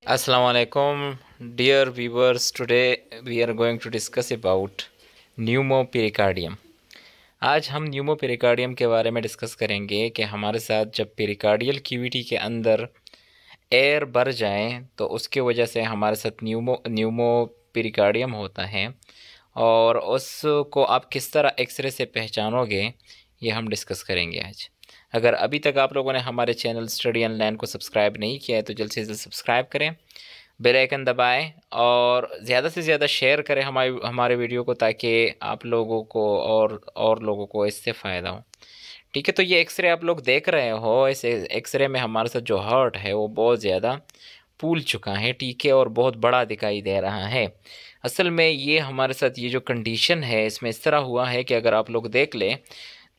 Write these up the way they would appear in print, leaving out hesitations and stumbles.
Assalamu alaikum, dear viewers. Today we are going to discuss about न्यूमोपेरिकार्डियम। आज हम न्यूमोपेरिकार्डियम के बारे में डिस्कस करेंगे कि हमारे साथ जब पेरिकार्डियल कैविटी के अंदर एयर भर जाए तो उसके वजह से हमारे साथ न्यूमोपेरिकार्डियम होता है, और उसको आप किस तरह एक्सरे से पहचानोगे ये हम डिस्कस करेंगे आज। अगर अभी तक आप लोगों ने हमारे चैनल स्टडी ऑनलाइन को सब्सक्राइब नहीं किया है तो जल्द से जल्द सब्सक्राइब करें, बेल आइकन दबाएं और ज़्यादा से ज़्यादा शेयर करें हमारे वीडियो को, ताकि आप लोगों को और लोगों को इससे फ़ायदा हो। ठीक है, तो ये एक्सरे आप लोग देख रहे हो। इस एक्सरे में हमारे साथ जो हार्ट है वो बहुत ज़्यादा फूल चुका है, ठीक है, और बहुत बड़ा दिखाई दे रहा है। असल में ये हमारे साथ ये जो कंडीशन है इसमें इस तरह हुआ है कि अगर आप लोग देख लें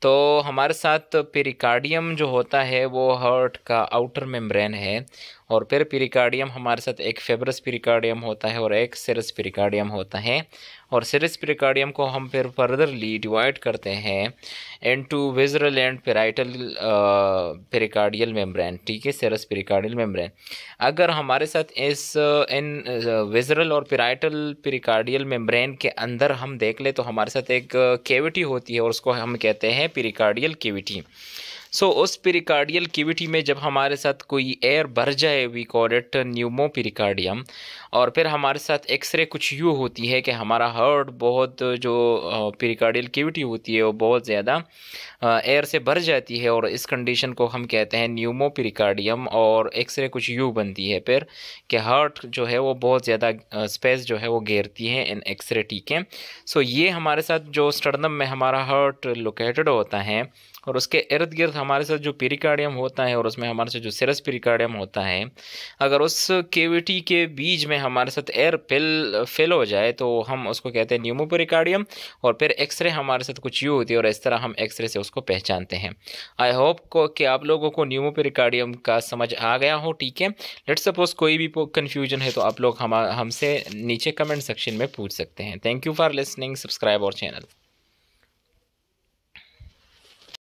तो हमारे साथ पेरिकार्डियम जो होता है वो हार्ट का आउटर मेम्ब्रेन है, और फिर पेरिकार्डियम हमारे साथ एक फेब्रस पेरिकार्डियम होता है और एक सेरस पेरिकार्डियम होता है। और सेरस पेरिकार्डियम को हम फिर फर्दरली डिवाइड करते हैं into visceral and parietal pericardial membrane, ठीक है, सेरस पेरिकार्डियल मेम्ब्रेन। अगर हमारे साथ इन विज़रल और पेराइटल पेरिकार्डियल मेम्ब्रेन के अंदर हम देख ले तो हमारे साथ एक कैविटी होती है और उसको हम कहते हैं पेरिकार्डियल कैविटी। उस पेरिकार्डियल कैविटी में जब हमारे साथ कोई एयर भर जाए, वी कॉल इट न्यूमोपेरिकार्डियम। और फिर हमारे साथ एक्सरे कुछ यूँ होती है कि हमारा हार्ट बहुत जो पेरिकार्डियल कैविटी होती है वो बहुत ज़्यादा एयर से भर जाती है, और इस कंडीशन को हम कहते हैं न्यूमोपेरिकार्डियम। और एक्सरे कुछ यूँ बनती है फिर कि हार्ट जो है वो बहुत ज़्यादा स्पेस जो है वो घेरती है इन एक्सरे, ठीक है। ये हमारे साथ जो स्टर्नम में हमारा हार्ट लोकेटेड होता है और उसके इर्द गिर्द हमारे साथ जो पेरिकार्डियम होता है और उसमें हमारे साथ जो सेरस पेरिकार्डियम होता है, अगर उस कैविटी के बीच में हमारे साथ एयर फिल हो जाए तो हम उसको कहते हैं न्यूमोपेरिकार्डियम। और फिर एक्सरे हमारे साथ कुछ यूँ होती है और इस तरह हम एक्सरे से उसको पहचानते हैं। आई होप कि आप लोगों को न्यूमोपेरिकार्डियम का समझ आ गया हो, ठीक है। लेट्स सपोज कोई भी कन्फ्यूजन है तो आप लोग हमसे नीचे कमेंट सेक्शन में पूछ सकते हैं। Thank you for listening, subscribe our channel.